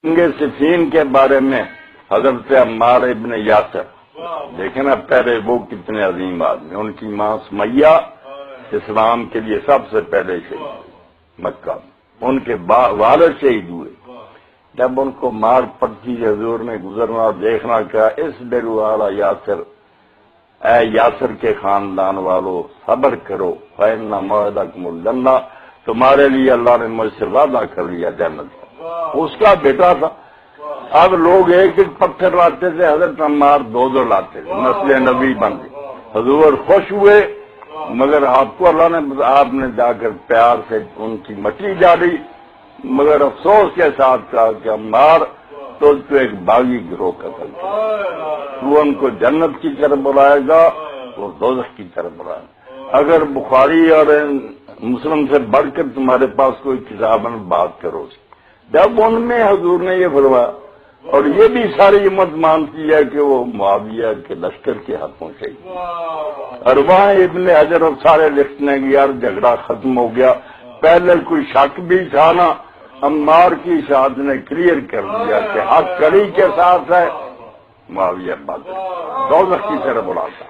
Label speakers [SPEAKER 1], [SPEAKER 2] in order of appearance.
[SPEAKER 1] صفین کے بارے میں حضرت عمار ابن یاسر، دیکھیں نا پہلے وہ کتنے عظیم آدمی، ان کی ماں سمیہ اسلام کے لیے سب سے پہلے شہید مکہ، ان کے والد شہید ہوئے۔ جب ان کو مار پڑتی حضور نے گزرنا دیکھنا کیا، اس ڈیرو والا یاسر، اے یاسر کے خاندان والو صبر کرو، فإن موعدکم الجنہ، تمہارے لیے اللہ نے مجھ سے وعدہ کر لیا جنت کا۔ اس کا بیٹا تھا۔ اب لوگ ایک ایک پتھر لاتے تھے، حضرت عمار دو لاتے تھے، نسل نبی بن گئی۔ حضور خوش ہوئے، مگر آپ کو اللہ نے، آپ نے جا کر پیار سے ان کی مٹی ڈالی، مگر افسوس کے ساتھ کہا کہ عمار تو ایک باغی گروہ قتل کیا، وہ ان کو جنت کی طرف بلائے گا، وہ دوزخ کی طرف بلائے گا۔ اگر بخاری اور مسلم سے بڑھ کر تمہارے پاس کوئی کتاب میں بات کرو، جب ان میں حضور نے یہ فرمایا، اور یہ بھی ساری امت مانتی ہے کہ وہ معاویہ کے لشکر کے ہاتھوں شہید، اور وہاں ابن حجر اور سارے لکھنے کی یار جھگڑا ختم ہو گیا، پہلے کوئی شک بھی تھا نا، عمار کی شہادت نے کلیئر کر دیا کہ حق کڑی کے ساتھ ہے، معاویہ بات دوزخ کی طرف بڑھاتا۔